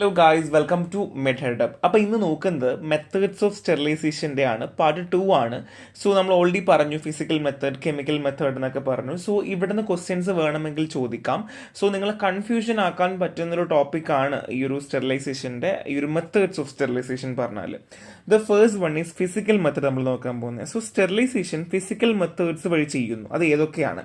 Hello guys, welcome to മെഡ്ഹെഡപ്പ്. അപ്പോൾ ഇന്ന് നോക്കുന്നത് മെത്തേഡ്സ് ഓഫ് സ്റ്റെറിലൈസേഷൻ്റെ ആണ്, പാർട്ട് 2 ആണ്. സോ നമ്മൾ ഓൾറെഡി പറഞ്ഞു ഫിസിക്കൽ മെത്തേഡ്, കെമിക്കൽ മെത്തേഡ് എന്നൊക്കെ പറഞ്ഞു. സോ ഇവിടുന്ന് ക്വസ്റ്റ്യൻസ് വേണമെങ്കിൽ ചോദിക്കാം. സോ നിങ്ങളെ കൺഫ്യൂഷൻ ആക്കാൻ പറ്റുന്നൊരു ടോപ്പിക്കാണ് ഈ ഒരു സ്റ്റെറിലൈസേഷൻ്റെ ഈ ഒരു മെത്തേഡ്സ് ഓഫ് സ്റ്റെറിലൈസേഷൻ പറഞ്ഞാൽ. The first one is physical method നമ്മൾ നോക്കാൻ പോകുന്നത്. സോ സ്റ്റെറിലൈസേഷൻ ഫിസിക്കൽ മെത്തേഡ്സ് വഴി ചെയ്യുന്നു. അത് ഏതൊക്കെയാണ്?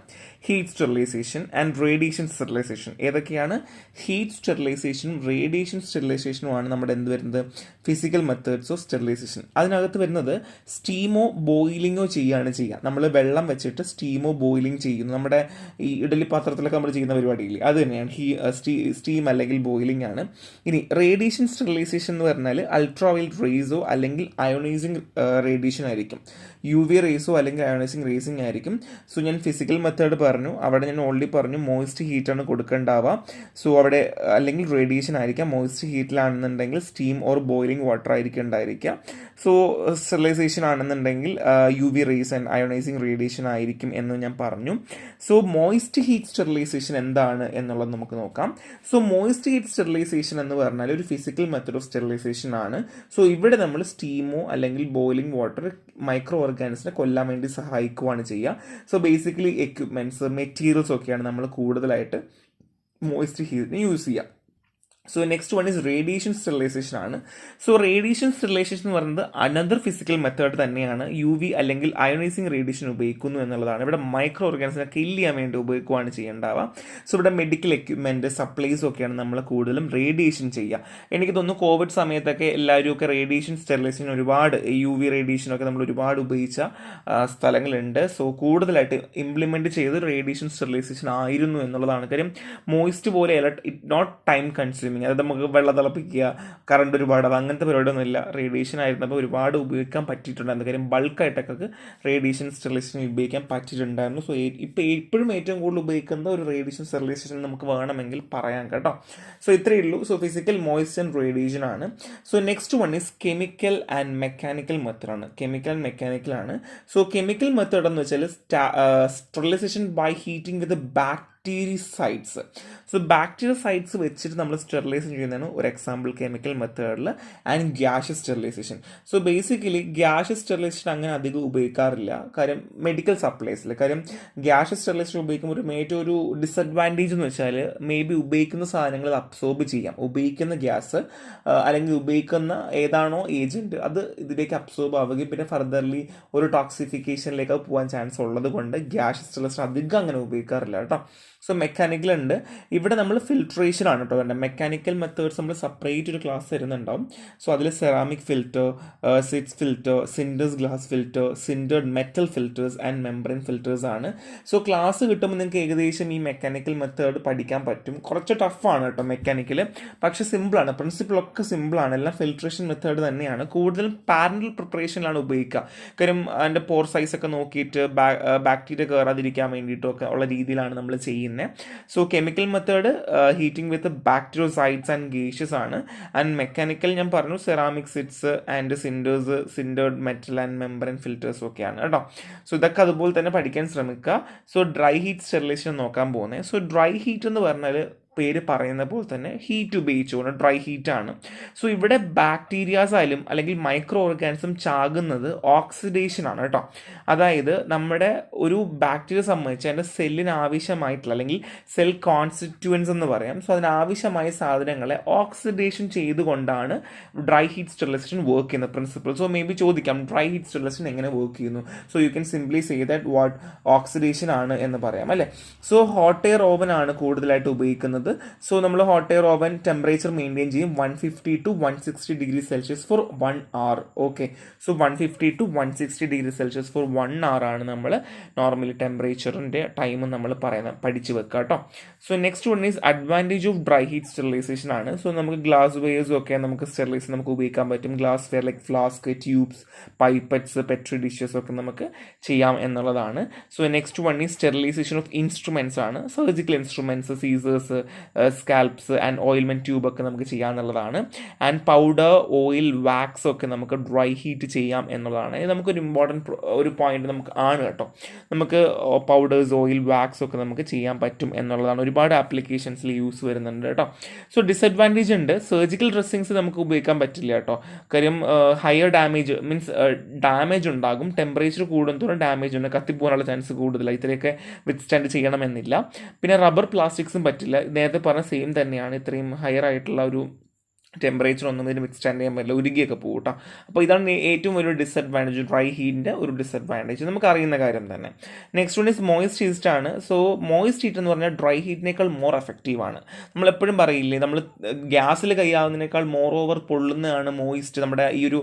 Heat sterilisation and radiation sterilisation. ഏതൊക്കെയാണ്? ഹീറ്റ് സ്റ്റെറിലൈസേഷൻ, റേഡിയേഷൻ സ്റ്റെറിലൈസേഷനുമാണ് നമ്മുടെ എന്ത് വരുന്നത്? Physical methods of sterilisation. അതിനകത്ത് വരുന്നത് സ്റ്റീമോ ബോയിലിങ്ങോ ചെയ്യുകയാണ് ചെയ്യുക. നമ്മൾ വെള്ളം വെച്ചിട്ട് സ്റ്റീമോ ബോയിലിംഗ് ചെയ്യുന്നു. നമ്മുടെ ഈ ഇഡലി പാത്രത്തിലൊക്കെ നമ്മൾ ചെയ്യുന്ന പരിപാടിയില്ലേ, അത് തന്നെയാണ് സ്റ്റീം അല്ലെങ്കിൽ ബോയിലിംഗ് ആണ്. ഇനി റേഡിയേഷൻ സ്റ്റെറിലൈസേഷൻ എന്ന് പറഞ്ഞാൽ അൾട്രാവയലറ്റ് റേസോ അല്ലെങ്കിൽ അയോണൈസിങ് റേഡിയേഷൻ ആയിരിക്കും. UV റേസോ അല്ലെങ്കിൽ അയോണൈസിങ് റേസിംഗ് ആയിരിക്കും. സോ ഞാൻ ഫിസിക്കൽ മെത്തേഡ് പറഞ്ഞു, അവിടെ ഞാൻ ഓൾറെഡി പറഞ്ഞു മോയിസ്റ്റ് ഹീറ്റാണ് കൊടുക്കേണ്ടാവുക. സോ അവിടെ അല്ലെങ്കിൽ റേഡിയേഷൻ ആയിരിക്കാം. മോയിസ്റ്റ് ഹീറ്റിലാണെന്നുണ്ടെങ്കിൽ സ്റ്റീം ഓർ ബോയിലിംഗ് വാട്ടർ ആയിരിക്കും ഉണ്ടായിരിക്കുക. സോ സ്റ്റെറിലൈസേഷൻ ആണെന്നുണ്ടെങ്കിൽ UV rays and ionising radiation ആയിരിക്കും എന്ന് ഞാൻ പറഞ്ഞു. സോ മോയിസ്റ്റ് ഹീറ്റ് സ്റ്റെറിലൈസേഷൻ എന്താണ് എന്നുള്ളത് നമുക്ക് നോക്കാം. സോ മോയിസ്റ്റ് ഹീറ്റ് സ്റ്റെറിലൈസേഷൻ എന്ന് പറഞ്ഞാൽ ഒരു ഫിസിക്കൽ മെത്തേഡ് ഓഫ് സ്റ്റെറിലൈസേഷൻ ആണ്. സോ ഇവിടെ നമ്മൾ സ്റ്റീമോ അല്ലെങ്കിൽ ബോയിലിംഗ് വാട്ടർ മൈക്രോ ഓർഗാനിസിനെ കൊല്ലാൻ വേണ്ടി സഹായിക്കുകയാണ് ചെയ്യുക. സോ ബേസിക്കലി എക്യുപ്മെൻറ്റ്സ്, മെറ്റീരിയൽസ് ഒക്കെയാണ് നമ്മൾ കൂടുതലായിട്ട് മോയിസ്റ്റ് ഹീറ്റിന് യൂസ് ചെയ്യുക. So next one is radiation sterilisation ആണ്. സോ റേഡിയേഷൻ സ്റ്റെറിലൈസേഷൻ എന്ന് പറയുന്നത് അനദർ ഫിസിക്കൽ മെത്തേഡ് തന്നെയാണ്. UV അല്ലെങ്കിൽ അയോണൈസിങ് റേഡിയേഷൻ ഉപയോഗിക്കുന്നു എന്നുള്ളതാണ്. ഇവിടെ മൈക്രോ ഓർഗാനിസിനെ കില്ല് ചെയ്യാൻ വേണ്ടി ഉപയോഗിക്കുകയാണ് ചെയ്യേണ്ടാവുക. സോ ഇവിടെ മെഡിക്കൽ എക്യുപ്മെൻറ്റ്, സപ്ലൈസ് ഒക്കെയാണ് നമ്മൾ കൂടുതലും റേഡിയേഷൻ ചെയ്യുക. എനിക്ക് തോന്നുന്നു കോവിഡ് സമയത്തൊക്കെ എല്ലാവരും ഒക്കെ റേഡിയേഷൻ സ്റ്റെറിലൈസേഷൻ ഒരുപാട് UV റേഡിയേഷനൊക്കെ നമ്മൾ ഒരുപാട് ഉപയോഗിച്ച സ്ഥലങ്ങളുണ്ട്. സോ കൂടുതലായിട്ട് ഇംപ്ലിമെൻറ്റ് ചെയ്ത് റേഡിയേഷൻ സ്റ്റെറിലൈസേഷൻ ആയിരുന്നു എന്നുള്ളതാണ്. കാര്യം മോയിസ്റ്റ് പോലെ ഇറ്റ് നോട്ട് ടൈം കൺസ്യൂമിങ്, അത് നമുക്ക് വെള്ളം തിളപ്പിക്കുക, കറണ്ട് ഒരുപാട്, അത് അങ്ങനത്തെ പരിപാടിയൊന്നുമില്ല. റേഡിയേഷൻ ആയിരുന്നപ്പോൾ ഒരുപാട് ഉപയോഗിക്കാൻ പറ്റിയിട്ടുണ്ടായിരുന്നു. കാര്യം ബൾക്കായിട്ടൊക്കെ റേഡിയേഷൻ സ്റ്റെറിലൈസേഷൻ ഉപയോഗിക്കാൻ പറ്റിയിട്ടുണ്ടായിരുന്നു. സോ ഇപ്പോഴും ഏറ്റവും കൂടുതൽ ഉപയോഗിക്കുന്ന ഒരു റേഡിയേഷൻ സ്റ്റെറിലൈസേഷൻ നമുക്ക് വേണമെങ്കിൽ പറയാം കേട്ടോ. സോ ഇത്രയേ ഉള്ളൂ. So physical, moist and radiation ആണ്. So next one is chemical and mechanical method ആണ്. കെമിക്കൽ ആൻഡ് മെക്കാനിക്കൽ ആണ്. സോ കെമിക്കൽ മെത്തേഡ് എന്ന് വെച്ചാൽ sterilisation by heating with bactericides. So bactericides വെച്ചിട്ട് നമ്മൾ സ്റ്റെറിലൈസേഷൻ ചെയ്യുന്നതാണ് ഒരു എക്സാമ്പിൾ കെമിക്കൽ മെത്തേഡിൽ. And gaseous sterilisation. So basically gaseous sterilisation അങ്ങനെ അധികം ഉപയോഗിക്കാറില്ല, കാര്യം മെഡിക്കൽ സപ്ലൈസിൽ. കാര്യം ഗ്യാഷ്യസ് സ്റ്റെറിലൈസേഷൻ ഉപയോഗിക്കുമ്പോൾ ഏറ്റവും ഒരു ഡിസഡ്വാൻറ്റേജ് എന്ന് വെച്ചാൽ മേ ബി ഉപയോഗിക്കുന്ന സാധനങ്ങൾ അബ്സോർബ് ചെയ്യാം. ഉപയോഗിക്കുന്ന ഗ്യാസ് അല്ലെങ്കിൽ ഉപയോഗിക്കുന്ന ഏതാണോ ഏജൻറ്റ് അത് ഇതിലേക്ക് അബ്സോർബ് ആവുകയും പിന്നെ ഫർദർലി ഒരു ടോക്സിഫിക്കേഷനിലേക്ക് പോകാൻ ചാൻസ് ഉള്ളത് കൊണ്ട് ഗ്യാഷ്യസ് സ്റ്റെറിലൈസേഷൻ അധികം അങ്ങനെ ഉപയോഗിക്കാറില്ല കേട്ടോ. സോ മെക്കാനിക്കൽ ഉണ്ട്. ഇവിടെ നമ്മൾ ഫിൽട്രേഷൻ ആണ് കേട്ടോ വേണ്ടത്. മെക്കാനിക്കൽ മെത്തേഡ്സ് നമ്മൾ സെപ്പറേറ്റ് ഒരു ക്ലാസ് തരുന്നുണ്ടാവും. സോ അതിൽ ceramic filter, Seitz filter, sintered glass filter, sintered metal filters and membrane filters ആണ്. സോ ക്ലാസ് കിട്ടുമ്പോൾ നിങ്ങൾക്ക് ഏകദേശം ഈ മെക്കാനിക്കൽ മെത്തേഡ് പഠിക്കാൻ പറ്റും. കുറച്ച് ടഫാണ് കേട്ടോ മെക്കാനിക്കൽ, പക്ഷെ സിമ്പിളാണ്. പ്രിൻസിപ്പിളൊക്കെ സിമ്പിളാണ്. എല്ലാം ഫിൽട്രേഷൻ മെത്തേഡ് തന്നെയാണ്. കൂടുതലും പാരലൽ പ്രിപ്പറേഷനിലാണ് ഉപയോഗിക്കുക. കാര്യം അതിൻ്റെ പോർ സൈസ് ഒക്കെ നോക്കിയിട്ട് ബാക്ടീരിയ കയറാതിരിക്കാൻ വേണ്ടിയിട്ടൊക്കെ ഉള്ള രീതിയിലാണ് നമ്മൾ ചെയ്യുന്നത്. So chemical method heating with bactericides and gaseous ആണ്. ആൻഡ് മെക്കാനിക്കൽ ഞാൻ പറഞ്ഞു ceramic Seitz and sintered, sintered metal and membrane filters ഒക്കെയാണ് കേട്ടോ. സോ ഇതൊക്കെ അതുപോലെ തന്നെ പഠിക്കാൻ ശ്രമിക്കുക. സോ ഡ്രൈ ഹീറ്റ് സ്റ്റെറിലൈസേഷൻ നോക്കാൻ പോകുന്നത്. സോ ഡ്രൈ ഹീറ്റ് എന്ന് പറഞ്ഞാൽ പേര് പറയുന്ന പോലെ തന്നെ ഹീറ്റ് ഉപയോഗിച്ചുകൊണ്ട് ഡ്രൈ ഹീറ്റ് ആണ്. സോ ഇവിടെ ബാക്ടീരിയാസ് ആയാലും അല്ലെങ്കിൽ മൈക്രോ ഓർഗാനിസം ചാകുന്നത് ഓക്സിഡേഷൻ ആണ് കേട്ടോ. അതായത് നമ്മുടെ ഒരു ബാക്ടീരിയ സംബന്ധിച്ച് അതിൻ്റെ സെല്ലിന് ആവശ്യമായിട്ടുള്ള അല്ലെങ്കിൽ സെൽ കോൺസ്റ്റിറ്റ്യുവൻസ് എന്ന് പറയാം. സോ അതിനാവശ്യമായ സാധനങ്ങളെ ഓക്സിഡേഷൻ ചെയ്തുകൊണ്ടാണ് ഡ്രൈ ഹീറ്റ് സ്റ്റെറിലൈസേഷൻ വർക്ക് ചെയ്യുന്ന പ്രിൻസിപ്പിൾ. സോ മേ ബി ചോദിക്കാം ഡ്രൈ ഹീറ്റ് സ്റ്റെറിലൈസേഷൻ എങ്ങനെ വർക്ക് ചെയ്യുന്നു. So you can simply say that what oxidation ആണ് എന്ന് പറയാം അല്ലേ. സോ ഹോട്ട് എയർ ഓവൻ ആണ് കൂടുതലായിട്ട് ഉപയോഗിക്കുന്നത്. സോ നമ്മൾ hot air oven temperature maintain ചെയ്യും 150 to 160 degree Celsius for 1 hour. Okay, so 150 to 160 degree Celsius for 1 hour ആണ് നമ്മൾ നോർമലി ടെമ്പറേച്ചറിൻ്റെ ടൈം നമ്മൾ പഠിച്ചു വെക്കുക കേട്ടോ. So next one is advantage of dry heat sterilisation ആണ്. സോ നമുക്ക് ഗ്ലാസ് വെയേഴ്സും ഒക്കെ നമുക്ക് സ്റ്റെറിലൈസ് നമുക്ക് ഉപയോഗിക്കാൻ പറ്റും. Glass ware like flask, tubes, pipettes, petri dishes ഒക്കെ നമുക്ക് ചെയ്യാം എന്നുള്ളതാണ്. So next one is sterilisation of instruments ആണ്. Surgical instruments, scissors, scalps and ointment ട്യൂബൊക്കെ നമുക്ക് ചെയ്യാമെന്നുള്ളതാണ്. ആൻഡ് പൗഡർ, ഓയിൽ, വാക്സ് ഒക്കെ നമുക്ക് ഡ്രൈ ഹീറ്റ് ചെയ്യാം എന്നുള്ളതാണ്. ഇത് നമുക്കൊരു ഇമ്പോർട്ടൻറ്റ് ഒരു പോയിന്റ് നമുക്ക് ആണ് കേട്ടോ. നമുക്ക് പൗഡേഴ്സ്, ഓയിൽ, വാക്സ് ഒക്കെ നമുക്ക് ചെയ്യാൻ പറ്റും എന്നുള്ളതാണ്. ഒരുപാട് ആപ്ലിക്കേഷൻസിൽ യൂസ് വരുന്നുണ്ട് കേട്ടോ. സോ ഡിസഡ്വാൻറ്റേജ് ഉണ്ട്. സർജിക്കൽ ഡ്രസ്സിങ്സ് നമുക്ക് ഉപയോഗിക്കാൻ പറ്റില്ല കേട്ടോ. കാര്യം ഹയർ ഡാമേജ് മീൻസ് ഡാമേജ് ഉണ്ടാകും. ടെമ്പറേച്ചർ കൂടുന്നതോറും ഡാമേജ് ഉണ്ട്, കത്തിപ്പോകാനുള്ള ചാൻസ് കൂടുതലാണ്. ഇത്രയൊക്കെ വിത്ത്സ്റ്റാൻഡ് ചെയ്യണമെന്നില്ല. പിന്നെ റബ്ബർ പ്ലാസ്റ്റിക്സും പറ്റില്ല. നേരത്തെ പറഞ്ഞ സെയിം തന്നെയാണ്. ഇത്രയും ഹയർ ആയിട്ടുള്ള ഒരു ടെമ്പറേച്ചർ ഒന്നും ഇതിന് വിത്ത്സ്റ്റാൻഡ് ചെയ്യാൻ പറ്റില്ല, ഉരുകിയൊക്കെ പോകും കേട്ടോ. അപ്പോൾ ഇതാണ് ഏറ്റവും വലിയൊരു ഡിസഡ്വാൻറ്റേജ്, ഡ്രൈ ഹീറ്റിൻ്റെ ഒരു ഡിസഡ്വാൻറ്റേജ്, നമുക്ക് അറിയുന്ന കാര്യം തന്നെ. Next one is moist heat ആണ്. സോ മോയിസ്റ്റ് ഹീറ്റ് എന്ന് പറഞ്ഞാൽ ഡ്രൈ ഹീറ്റിനേക്കാൾ മോർ എഫക്റ്റീവ് ആണ്. നമ്മളെപ്പോഴും പറയില്ലേ, നമ്മൾ ഗ്യാസിൽ കൈയാവുന്നതിനേക്കാൾ മോർ ഓവർ പൊള്ളുന്നതാണ് മോയിസ്റ്റ്, നമ്മുടെ ഈ ഒരു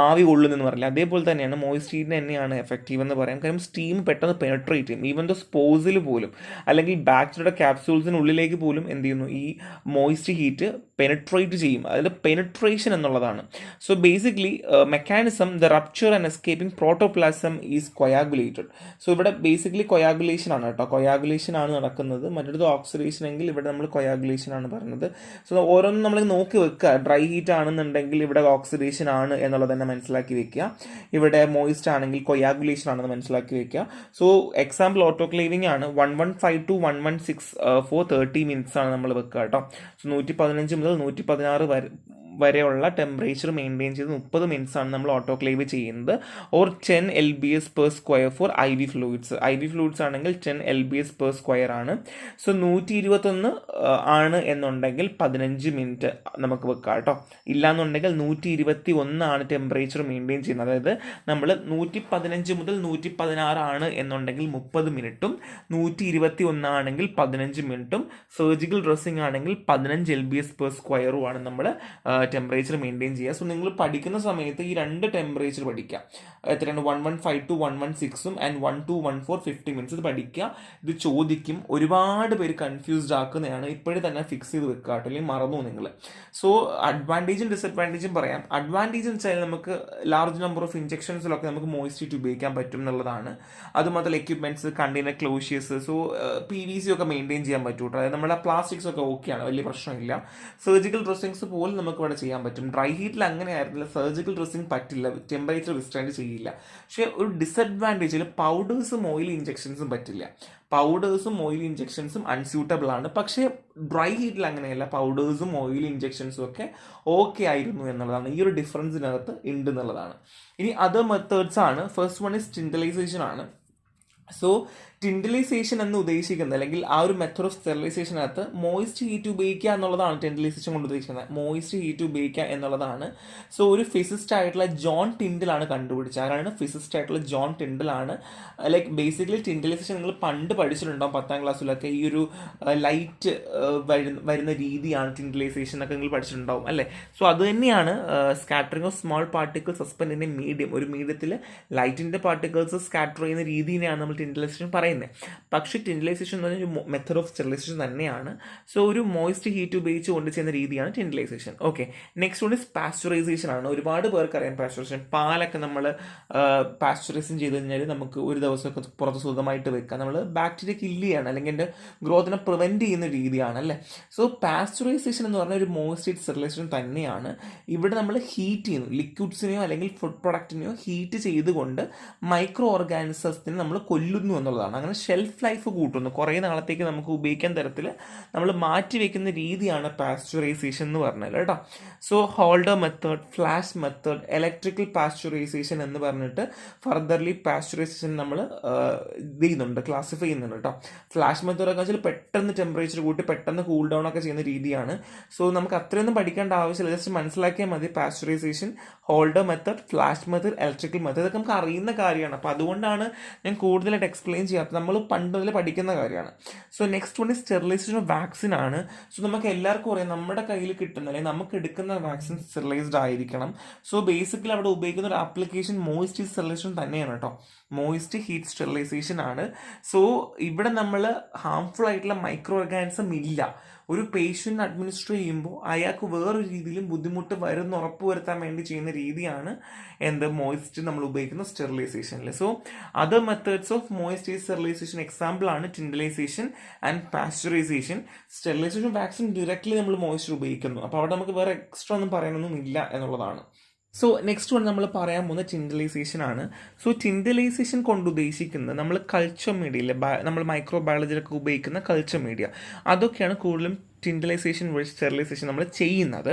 ആവി കൊള്ളുന്നതെന്ന് പറയില്ല, അതേപോലെ തന്നെയാണ് മോയിസ്റ്റ് ഹീറ്റിന് തന്നെയാണ് എഫക്റ്റീവ് എന്ന് പറയാം. കാരണം സ്റ്റീം പെട്ടെന്ന് പെനട്രേറ്റ് ചെയ്യും. ഈവൻ ദോ സ്പോസിൽ പോലും അല്ലെങ്കിൽ ബാക്ടീരിയയുടെ ക്യാപ്സൂൾസിനുള്ളിലേക്ക് പോലും എന്ത് ചെയ്യുന്നു, ഈ മോയിസ്റ്റ് ഹീറ്റ് പെനട്രേറ്റ് ചെയ്യും. അതിൽ പെനട്രേഷൻ എന്നുള്ളതാണ്. So basically mechanism, the rupture and escaping protoplasm is coagulated. So ഇവിടെ ബേസിക്കലി കൊയാഗുലേഷൻ ആണ് കേട്ടോ, കൊയാഗുലേഷൻ ആണ് നടക്കുന്നത്. മറ്റൊരു ഓക്സിഡേഷൻ എങ്കിൽ ഇവിടെ നമ്മൾ കൊയാഗുലേഷൻ ആണ് പറയുന്നത്. സോ ഓരോന്നും നമ്മൾ നോക്കി വെക്കുക. ഡ്രൈ ഹീറ്റ് ആണെന്നുണ്ടെങ്കിൽ ഇവിടെ ഓക്സിഡേഷൻ ആണ് എന്നുള്ളത് തന്നെ മനസ്സിലാക്കി വെക്കുക. ഇവിടെ മോയിസ്റ്റ് ആണെങ്കിൽ കൊയാഗുലേഷൻ ആണെന്ന് മനസ്സിലാക്കി വെക്കുക. സോ എക്സാമ്പിൾ ഓട്ടോക്ലേവിംഗ് ആണ്. 115 to 116 for 30 minutes ആണ് നമ്മൾ വെക്കുക കേട്ടോ. സോ 115 മുതൽ 116 വരെയുള്ള ടെമ്പറേച്ചർ മെയിൻറ്റെയിൻ ചെയ്ത് 30 മിനിറ്റ്സ് ആണ് നമ്മൾ ഓട്ടോക്ലേവ് ചെയ്യുന്നത്. Or 10 LBS per square for IV fluids. IV fluids ആണെങ്കിൽ 10 LBS per square ആണ്. സോ 121 ആണ് എന്നുണ്ടെങ്കിൽ 15 മിനിറ്റ് നമുക്ക് വെക്കാം കേട്ടോ. ഇല്ലാന്നുണ്ടെങ്കിൽ 121 ആണ് ടെമ്പറേച്ചർ മെയിൻറ്റെയിൻ ചെയ്യുന്നത്. അതായത് നമ്മൾ 115 മുതൽ 116 ആണ് എന്നുണ്ടെങ്കിൽ 30 മിനിറ്റും 121 ആണെങ്കിൽ 15 മിനിറ്റും സർജിക്കൽ ഡ്രസ്സിംഗ് ആണെങ്കിൽ 15 LBS per square ആണ് നമ്മൾ ടെമ്പറേച്ചർ മെയിൻറ്റെയിൻ ചെയ്യുക. സോ നിങ്ങൾ പഠിക്കുന്ന സമയത്ത് ഈ രണ്ട് ടെമ്പറേച്ചർ പഠിക്കുക. എത്രയാണ്, 115 to 116 ആൻഡ് 1214 50 മിനിറ്റ്സ്. ഇത് പഠിക്കുക, ഇത് ചോദിക്കും. ഒരുപാട് പേര് കൺഫ്യൂസ്ഡ് ആക്കുന്നതാണ്. ഇപ്പോഴും തന്നെ ഫിക്സ് ചെയ്ത് വെക്കുക കേട്ടോ, അല്ലെങ്കിൽ മറന്നു നിങ്ങൾ. സോ അഡ്വാൻറ്റേജും ഡിസഡ്വാൻറ്റേജും പറയാം. അഡ്വാൻറ്റേജ് എന്ന് വെച്ചാൽ നമുക്ക് ലാർജ് നമ്പർ ഓഫ് ഇഞ്ചക്ഷൻസിലൊക്കെ നമുക്ക് മോയിസ്റ്റ് ഹീറ്റ് ഉപയോഗിക്കാൻ പറ്റും എന്നുള്ളതാണ്. അതുമാത്രമല്ല equipments, container Clausius, so PVC ഒക്കെ മെയിൻറ്റെയിൻ ചെയ്യാൻ പറ്റും കേട്ടോ. അതായത് നമ്മുടെ പ്ലാസ്റ്റിക്സ് ഒക്കെ ഓക്കെയാണ്, വലിയ പ്രശ്നമില്ല. സർജിക്കൽ ഡ്രസ്സിങ്സ് പോലും നമുക്ക് ഇവിടെ ചെയ്യാൻ പറ്റും. ഡ്രൈ ഹീറ്റിൽ അങ്ങനെ ആയിരുന്നില്ല, സർജിക്കൽ ഡ്രസ്സിങ് പറ്റില്ല, ടെമ്പറേച്ചർ വിസ്റ്റാൻഡ് ചെയ്യില്ല. പക്ഷേ ഒരു ഡിസഡ്വാൻറ്റേജിൽ പൗഡേഴ്സും ഓയിൽ ഇഞ്ചക്ഷൻസും പറ്റില്ല. പൗഡേഴ്സും ഓയിൽ ഇഞ്ചക്ഷൻസും അൺസ്യൂട്ടബിൾ ആണ്. പക്ഷേ ഡ്രൈ ഹീറ്റിൽ അങ്ങനെയല്ല, പൗഡേഴ്സും ഓയിൽ ഇഞ്ചക്ഷൻസും ഒക്കെ ഓക്കെ ആയിരുന്നു എന്നുള്ളതാണ്. ഈ ഒരു ഡിഫറൻസിനകത്ത് ഉണ്ട് എന്നുള്ളതാണ്. ഇനി അതർ മെത്തേഡ്സ് ആണ്. ഫസ്റ്റ് വൺ ഈസ് ടിൻഡലൈസേഷൻ ആണ്. സോ ടിൻഡലൈസേഷൻ എന്ന് ഉദ്ദേശിക്കുന്നത്, അല്ലെങ്കിൽ ആ ഒരു മെത്തേഡ് ഓഫ് സ്റ്റെറിലൈസേഷനകത്ത് മോയിസ്റ്റ് ഹീറ്റ് ഉപയോഗിക്കുക എന്നുള്ളതാണ് ടിൻഡലൈസേഷൻ കൊണ്ട് ഉദ്ദേശിക്കുന്നത്. മോയിസ്റ്റ് ഹീറ്റ് ഉപയോഗിക്കുക എന്നുള്ളതാണ്. സോ ഒരു ഫിസിസ്റ്റ് ആയിട്ടുള്ള ജോൺ ടിൻഡലാണ് കണ്ടുപിടിച്ചത്. ആരാണ്? ഫിസിസ്റ്റ് ആയിട്ടുള്ള ജോൺ ടിൻഡലാണ്. ലൈക്ക് ബേസിക്കലി ടിൻഡലൈസേഷൻ നിങ്ങൾ പണ്ട് പഠിച്ചിട്ടുണ്ടാവും 10ാം ക്ലാസ്സിലൊക്കെ. ഈ ഒരു ലൈറ്റ് വരുന്ന രീതിയാണ് ടിൻഡലൈസേഷൻ ഒക്കെ നിങ്ങൾ പഠിച്ചിട്ടുണ്ടാവും അല്ലേ. സോ അത് തന്നെയാണ് scattering of small particles suspend in A medium. ഒരു മീഡിയത്തിൽ ലൈറ്റിൻ്റെ പാർട്ടിക്കിൾസ് സ്കാറ്റർ ചെയ്യുന്ന രീതിയാണ് നമ്മൾ ടിൻഡലൈസേഷൻ പറയുന്നത്. പക്ഷേ ടിൻഡലൈസേഷൻ എന്ന് പറഞ്ഞാൽ ഒരു മെത്തേഡ് ഓഫ് സ്റ്റെറിലൈസേഷൻ തന്നെയാണ്. സോ ഒരു മോയിസ്റ്റ് ഹീറ്റ് ഉപയോഗിച്ച് കൊണ്ട് ചെയ്യുന്ന രീതിയാണ് tyndallisation. Okay, next one is pasteurisation ആണ്. ഒരുപാട് പേർക്ക് അറിയാം പാസ്ചറൈസേഷൻ. പാലൊക്കെ നമ്മൾ പാസ്ചറൈസേഷൻ ചെയ്ത് കഴിഞ്ഞാൽ നമുക്ക് ഒരു ദിവസമൊക്കെ പുറത്ത് സുഖമായിട്ട് വെക്കാം. നമ്മൾ ബാക്ടീരിയ കില്ല് ചെയ്യാണ്, അല്ലെങ്കിൽ അതിൻ്റെ ഗ്രോത്തിനെ പ്രിവെൻറ്റ് ചെയ്യുന്ന രീതിയാണ് അല്ലേ. സോ പാസ്ചറൈസേഷൻ എന്ന് പറഞ്ഞാൽ ഒരു മോയിസ്റ്റ് ഹീറ്റ് സ്റ്റെറിലൈസേഷൻ തന്നെയാണ്. ഇവിടെ നമ്മൾ ഹീറ്റ് ചെയ്യുന്നു, ലിക്വിഡ്സിനെയോ അല്ലെങ്കിൽ ഫുഡ് പ്രൊഡക്റ്റിനെയോ ഹീറ്റ് ചെയ്തുകൊണ്ട് മൈക്രോ ഓർഗാനിസത്തിനെ നമ്മൾ കൊല്ലുന്നു എന്നുള്ളതാണ്. അങ്ങനെ ഷെൽഫ് ലൈഫ് കൂട്ടുന്നു, കുറേ നാളത്തേക്ക് നമുക്ക് ഉപയോഗിക്കാൻ തരത്തിൽ നമ്മൾ മാറ്റി വെക്കുന്ന രീതിയാണ് പാസ്ചറൈസേഷൻ എന്ന് പറഞ്ഞാൽ കേട്ടോ. So holder method, flash method, electrical pasteurisation എന്ന് പറഞ്ഞിട്ട് ഫർദർലി പാസ്ചറൈസേഷൻ നമ്മൾ ചെയ്യുന്നുണ്ട്, ക്ലാസിഫൈ ചെയ്യുന്നുണ്ട് കേട്ടോ. ഫ്ലാഷ് മെത്തേഡ് ഒക്കെ വെച്ചാൽ പെട്ടെന്ന് ടെമ്പറേച്ചർ കൂട്ടി പെട്ടെന്ന് കൂൾ ഡൗൺ ഒക്കെ ചെയ്യുന്ന രീതിയാണ്. സോ നമുക്ക് അത്രയൊന്നും പഠിക്കേണ്ട ആവശ്യമില്ല, ജസ്റ്റ് മനസ്സിലാക്കിയാൽ മതി. Pasteurisation, holder method, flash method, electrical method, ഇതൊക്കെ നമുക്ക് അറിയുന്ന കാര്യമാണ്. അപ്പോൾ അതുകൊണ്ടാണ് ഞാൻ കൂടുതലായിട്ട് എക്സ്പ്ലെയിൻ ചെയ്യാത്തത്. നമ്മൾ പണ്ട് മുതൽ പഠിക്കുന്ന കാര്യമാണ്. So next one sterilisation of vaccine ആണ്. സോ നമുക്ക് എല്ലാവർക്കും അറിയാം, നമ്മുടെ കയ്യിൽ കിട്ടുന്ന അല്ലെങ്കിൽ നമുക്ക് എടുക്കുന്ന വാക്സിൻ സ്റ്റെറിലൈസ്ഡ് ആയിരിക്കണം. സോ ബേസിക്കലി അവിടെ ഉപയോഗിക്കുന്ന ഒരു ആപ്ലിക്കേഷൻ മോയിസ്റ്റ് ഹീറ്റ് സ്റ്റെറിലൈസേഷൻ തന്നെയാണ് കേട്ടോ. മോയിസ്റ്റ് ഹീറ്റ് സ്റ്റെറിലൈസേഷൻ ആണ്. സോ ഇവിടെ നമ്മൾ ഹാംഫുൾ ആയിട്ടുള്ള മൈക്രോ ഓർഗാനിസം ഇല്ല. ഒരു പേഷ്യൻ്റ് അഡ്മിനിസ്റ്റർ ചെയ്യുമ്പോൾ അയാൾക്ക് വേറൊരു രീതിയിലും ബുദ്ധിമുട്ട് വരുന്ന ഉറപ്പ് വരുത്താൻ വേണ്ടി ചെയ്യുന്ന രീതിയാണ് മോയിസ്റ്റ് നമ്മൾ ഉപയോഗിക്കുന്ന സ്റ്റെറിലൈസേഷനിൽ. So other methods of of moist heat sterilisation example ആണ് tyndallisation and pasteurisation. Sterilisation vaccine directly നമ്മൾ മോയിസ്ചർ ഉപയോഗിക്കുന്നു. അപ്പോൾ അവിടെ നമുക്ക് വേറെ എക്സ്ട്രാ ഒന്നും പറയാനൊന്നും ഇല്ല എന്നുള്ളതാണ്. സോ നെക്സ്റ്റ് വൺ നമ്മൾ പറയാൻ പോകുന്ന ടിൻഡലൈസേഷൻ ആണ്. സോ ടിൻഡലൈസേഷൻ കൊണ്ട് ഉദ്ദേശിക്കുന്നത് നമ്മൾ കൾച്ചർ മീഡിയയിൽ നമ്മൾ മൈക്രോ ബയോളജിയിലൊക്കെ ഉപയോഗിക്കുന്ന കൾച്ചർ മീഡിയ, അതൊക്കെയാണ് കൂടുതലും ടിൻഡലൈസേഷൻ വഴി സ്റ്റെറിലൈസേഷൻ നമ്മൾ ചെയ്യുന്നത്.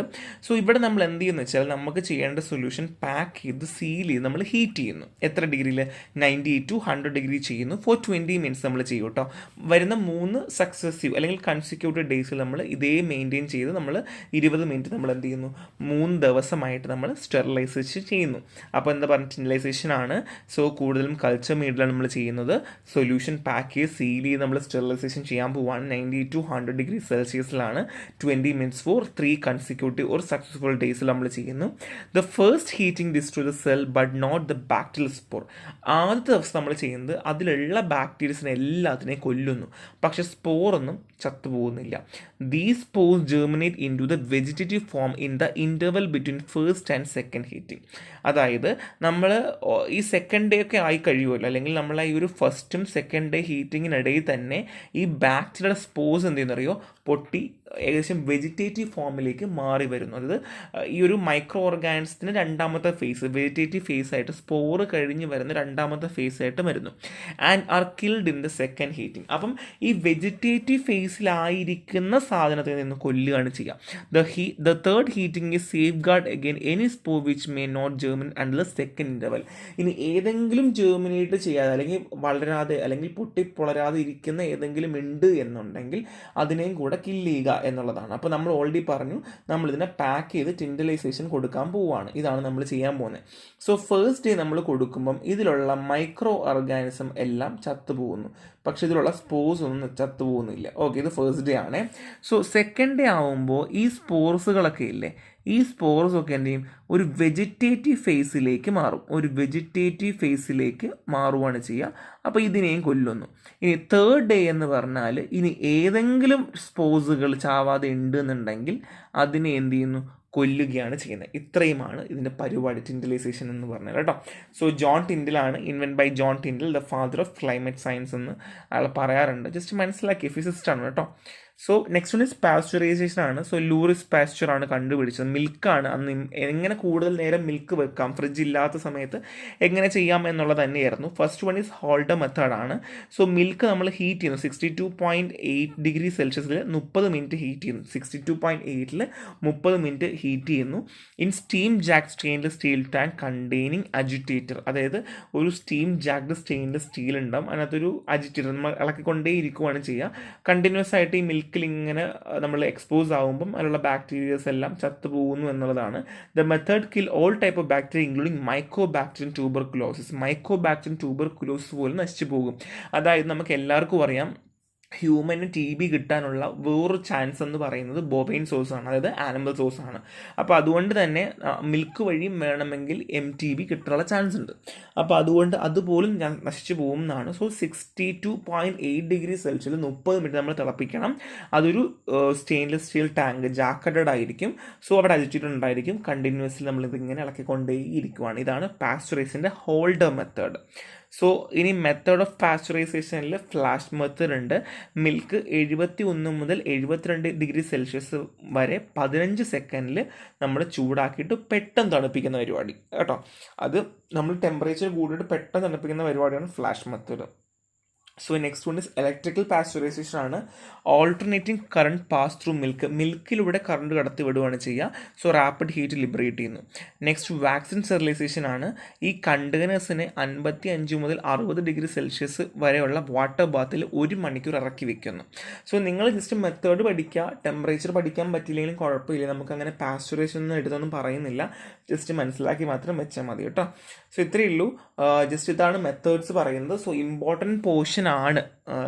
സോ ഇവിടെ നമ്മൾ എന്ത് ചെയ്യുന്നത് വെച്ചാൽ നമുക്ക് ചെയ്യേണ്ട സൊല്യൂഷൻ പാക്ക് ചെയ്ത് സീൽ ചെയ്ത് നമ്മൾ ഹീറ്റ് ചെയ്യുന്നു. എത്ര ഡിഗ്രിയിൽ? 98 to 100 ഡിഗ്രി ചെയ്യുന്നു. ഫോർ 20 മിനിറ്റ്സ് നമ്മൾ ചെയ്യും കേട്ടോ. വരുന്ന 3 സക്സസീവ് അല്ലെങ്കിൽ കൺസിക്യൂട്ടീവ് ഡേയ്സിൽ നമ്മൾ ഇതേ മെയിൻറ്റെയിൻ ചെയ്ത് നമ്മൾ 20 മിനിറ്റ് നമ്മൾ എന്ത് ചെയ്യുന്നു, 3 ദിവസമായിട്ട് നമ്മൾ സ്റ്റെറിലൈസേഷൻ ചെയ്യുന്നു. അപ്പോൾ എന്താ പറയുക, ടിൻഡലൈസേഷൻ ആണ്. സോ കൂടുതലും കൾച്ചർ മീഡിയയിലാണ് നമ്മൾ ചെയ്യുന്നത്. സൊല്യൂഷൻ പാക്ക് ചെയ്ത് സീൽ ചെയ്ത് നമ്മൾ സ്റ്റെറിലൈസേഷൻ ചെയ്യാൻ പോവുകയാണ്. 98 to 100 ഡിഗ്രി സെൽഷ്യസിലാണ് 20 minutes for 3 consecutive or successful ഡേയ്സിൽ നമ്മൾ ചെയ്യുന്നു. The first heating destroy the cell but not the bacterial spore. ആദ്യത്തെ ദിവസം നമ്മൾ ചെയ്യുന്നത് അതിലുള്ള ബാക്ടീരിയസിനെ എല്ലാത്തിനെയും കൊല്ലുന്നു, പക്ഷെ സ്പോറൊന്നും ചത്തുപോകുന്നില്ല. These spores germinate into the vegetative form in the interval between first and second heating. അതായത് നമ്മൾ ഈ സെക്കൻഡ് ഡേ ഒക്കെ ആയി കഴിയുമല്ലോ, അല്ലെങ്കിൽ നമ്മൾ ഈ ഒരു ഫസ്റ്റും സെക്കൻഡ് ഡേ ഹീറ്റിങ്ങിനിടയിൽ തന്നെ ഈ ബാക്ടീരിയയുടെ സ്പോർസ് എന്ത് ചെയ്യുന്നറിയോ, പൊട്ടി ഏകദേശം വെജിറ്റേറ്റീവ് ഫോമിലേക്ക് മാറി വരുന്നു. അതായത് ഈ ഒരു മൈക്രോ ഓർഗാനിസത്തിന് രണ്ടാമത്തെ ഫേസ്, വെജിറ്റേറ്റീവ് ഫേസ് ആയിട്ട് സ്പോറ് കഴിഞ്ഞ് വരുന്ന രണ്ടാമത്തെ ഫേസ് ആയിട്ട് വരുന്നു. And are killed in the second heating. അപ്പം ഈ വെജിറ്റേറ്റീവ് ഫേസിലായിരിക്കുന്ന സാധനത്തിൽ നിന്ന് കൊല്ലുകയാണ് ചെയ്യുക. The third heating is safeguard again any spore which may not germinate under the second interval. ഇനി ഏതെങ്കിലും ജെർമിനേറ്റ് ചെയ്യാതെ അല്ലെങ്കിൽ വളരാതെ അല്ലെങ്കിൽ പൊട്ടിപ്പൊളരാതെ ഇരിക്കുന്ന ഏതെങ്കിലും ഉണ്ട് എന്നുണ്ടെങ്കിൽ അതിനെയും കൂടെ കില്ല് ചെയ്യുക എന്നുള്ളതാണ്. അപ്പോൾ നമ്മൾ ഓൾറെഡി പറഞ്ഞു നമ്മളിതിനെ പാക്ക് ചെയ്ത് ടിൻഡലൈസേഷൻ കൊടുക്കാൻ പോവുകയാണ്. ഇതാണ് നമ്മൾ ചെയ്യാൻ പോകുന്നത്. സോ ഫസ്റ്റ് ഡേ നമ്മൾ കൊടുക്കുമ്പം ഇതിലുള്ള മൈക്രോ ഓർഗാനിസം എല്ലാം ചത്തുപോകുന്നു, പക്ഷേ ഇതിലുള്ള സ്പോർസ് ഒന്നും ചത്തുപോകുന്നില്ല. ഓക്കെ, ഇത് ഫസ്റ്റ് ഡേ ആണ്. സോ സെക്കൻഡ് ഡേ ആവുമ്പോൾ ഈ സ്പോർസുകളൊക്കെ ഇല്ലേ, ഈ സ്പോർസ് ഒക്കെ എന്ത് ചെയ്യും, ഒരു വെജിറ്റേറ്റീവ് ഫേസിലേക്ക് മാറുകയാണ് ചെയ്യുക. അപ്പോൾ ഇതിനെയും കൊല്ലുന്നു. ഇനി തേർഡ് ഡേ എന്ന് പറഞ്ഞാൽ ഇനി ഏതെങ്കിലും സ്പോർസുകൾ ചാവാതെ ഉണ്ടെന്നുണ്ടെങ്കിൽ അതിനെ എന്ത് ചെയ്യുന്നു, കൊല്ലുകയാണ് ചെയ്യുന്നത്. ഇത്രയുമാണ് ഇതിൻ്റെ പരിപാടി, ടിൻഡലൈസേഷൻ എന്ന് പറഞ്ഞാൽ കേട്ടോ. സോ ജോൺ ടിൻഡലാണ്, invent by John Tyndall, the father of climate science എന്ന് അയാൾ പറയാറുണ്ട്. ജസ്റ്റ് മനസ്സിലാക്കി, ഫിസിസിസ്റ്റാണ് കേട്ടോ. So next one is pasteurisation ആണ്. സോ ലൂറിസ് പാസ്ചർ ആണ് കണ്ടുപിടിച്ചത്. മിൽക്കാണ് അന്ന് എങ്ങനെ കൂടുതൽ നേരം മിൽക്ക് വെക്കാം, ഫ്രിഡ്ജ് ഇല്ലാത്ത സമയത്ത് എങ്ങനെ ചെയ്യാം എന്നുള്ളത് തന്നെയായിരുന്നു. ഫസ്റ്റ് വൺ ഈസ് ഹോൾഡർ മെത്തേഡാണ്. സോ മിൽക്ക് നമ്മൾ ഹീറ്റ് ചെയ്യുന്നു 62.8 ഡിഗ്രി സെൽഷ്യസിൽ 30 മിനിറ്റ് ഹീറ്റ് ചെയ്യുന്നു. 62.8ൽ 30 മിനിറ്റ് ഹീറ്റ് ചെയ്യുന്നു. In steam jacketed stainless steel tank containing agitator. അതായത് ഒരു സ്റ്റീം ജാക്ഡ് സ്റ്റെയിൻലെസ് സ്റ്റീൽ ഉണ്ടാവും, അതിനകത്തൊരു അജിറ്റേറ്റർ നമ്മൾ ഇളക്കിക്കൊണ്ടേ ഇരിക്കുകയാണ് ചെയ്യുക. കണ്ടിന്യൂസ് ആയിട്ട് ഈ മിൽക്കിൽ ഇങ്ങനെ നമ്മൾ എക്സ്പോസ് ആകുമ്പം അതിലുള്ള ബാക്ടീരിയസ് എല്ലാം ചത്തുപോകുന്നു എന്നുള്ളതാണ്. The method kill all type of bacteria including micro ബാക്ടീരിയൻ tuberculosis. Micro ബാക്ടീരിയൻ tuberculosis പോലും നശിച്ചു പോകും. അതായത് നമുക്ക് എല്ലാവർക്കും അറിയാം ഹ്യൂമന് TB കിട്ടാനുള്ള വേറൊരു ചാൻസ് എന്ന് പറയുന്നത് ബോവൈൻ സോഴ്സാണ്, അതായത് ആനിമൽ സോഴ്സാണ്. അപ്പോൾ അതുകൊണ്ട് തന്നെ മിൽക്ക് വഴി വേണമെങ്കിൽ MTB കിട്ടാനുള്ള ചാൻസ് ഉണ്ട്. അപ്പോൾ അതുകൊണ്ട് അതുപോലും നശിച്ചു പോകും എന്നാണ്. സോ 62.8 ഡിഗ്രി സെൽഷ്യസിൽ 30 മിനിറ്റ് നമ്മൾ തിളപ്പിക്കണം. അതൊരു സ്റ്റെയിൻലെസ് സ്റ്റീൽ ടാങ്ക് ജാക്കറ്റഡ് ആയിരിക്കും. സോ അവിടെ അജിറ്റേറ്റർ ഉണ്ടായിരിക്കും. കണ്ടിന്യൂസ്ലി നമ്മളിതിങ്ങനെ ഇളക്കിക്കൊണ്ടേ ഇരിക്കുവാണ്. ഇതാണ് പാസ്ചറൈസിൻ്റെ ഹോൾഡർ മെത്തേഡ്. സോ ഇനി മെത്തേഡ് ഓഫ് പാസ്ചറൈസേഷനിൽ ഫ്ലാഷ് മെത്തേഡ് ഉണ്ട്. മിൽക്ക് 71 മുതൽ 72 ഡിഗ്രി സെൽഷ്യസ് വരെ 15 സെക്കൻഡിൽ നമ്മൾ ചൂടാക്കിയിട്ട് പെട്ടെന്ന് തണുപ്പിക്കുന്ന പരിപാടി കേട്ടോ. അത് നമ്മൾ ടെമ്പറേച്ചർ കൂടിയിട്ട് പെട്ടെന്ന് തണുപ്പിക്കുന്ന പരിപാടിയാണ് flash method. So next one is electrical pasteurisation ആണ്. ഓൾട്ടർനേറ്റിംഗ് കറണ്ട് പാസ് ത്രൂ മിൽക്കിലൂടെ കറണ്ട് കടത്തി വിടുകയാണ് ചെയ്യുക. സോ റാപ്പിഡ് ഹീറ്റ് ലിബറേറ്റ് ചെയ്യുന്നു. നെക്സ്റ്റ് വാക്സിൻ സ്റ്റെറിലൈസേഷൻ ആണ്. ഈ കണ്ടെയ്നേഴ്സിനെ 55 മുതൽ 60 ഡിഗ്രി സെൽഷ്യസ് വരെയുള്ള വാട്ടർ ബാത്തിൽ 1 മണിക്കൂർ ഇറക്കി വെക്കുന്നു. സോ നിങ്ങൾ ജസ്റ്റ് മെത്തേഡ് പഠിക്കുക, ടെമ്പറേച്ചർ പഠിക്കാൻ പറ്റില്ലെങ്കിലും കുഴപ്പമില്ല, നമുക്ക് അങ്ങനെ പാസ്ചറൈസേഷൻ ഒന്നും എടുത്തൊന്നും പറയുന്നില്ല, ജസ്റ്റ് മനസ്സിലാക്കി മാത്രം വെച്ചാൽ മതി കേട്ടോ. സോ ഇത്രയേ ഉള്ളൂ. ജസ്റ്റ് ഇതാണ് മെത്തേഡ്സ് പറയുന്നത്. സോ ഇമ്പോർട്ടൻറ്റ് പോർഷൻ ആണ്,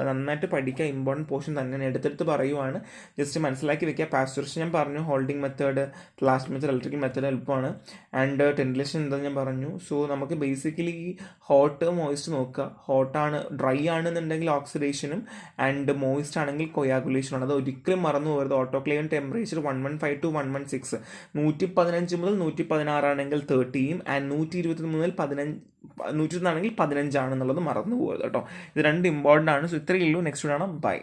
നന്നായിട്ട് പഠിക്കുക, ഇമ്പോർട്ടൻറ്റ് പോർഷൻ തന്നെയാണ്, എടുത്തെടുത്ത് പറയുവാണ്, ജസ്റ്റ് മനസ്സിലാക്കി വെക്കുക. പാസ്ചറൈസേഷൻ ഞാൻ പറഞ്ഞു, holding method, flash method, electrical method എളുപ്പമാണ്. ആൻഡ് ടെൻഡിലേഷൻ എന്താണെന്ന് ഞാൻ പറഞ്ഞു. സോ നമുക്ക് ബേസിക്കലി ഈ ഹോട്ട് മോയിസ്റ്റ് നോക്കുക. ഹോട്ടാണ്, ഡ്രൈ ആണെന്നുണ്ടെങ്കിൽ ഓക്സിഡേഷനും ആൻഡ് മോയിസ്റ്റ് ആണെങ്കിൽ കൊയാഗുലേഷനാണ്. അത് ഒരിക്കലും മറന്നു പോകരുത്. ഓട്ടോക്ലേവിൻ ടെമ്പറേച്ചർ 115 to 116, 115 മുതൽ 116 ആണെങ്കിൽ 30യും ആൻഡ് 123 മുതൽ 101 ആണെങ്കിൽ 15 ആണെന്നുള്ളത് മറന്നു പോകരുത് കേട്ടോ. ഇത് രണ്ട് ഇമ്പോർട്ടൻ്റ് ആണ്. സോ ഇത്രയേ ഉള്ളൂ. നെക്സ്റ്റ് ആണ് ബൈ.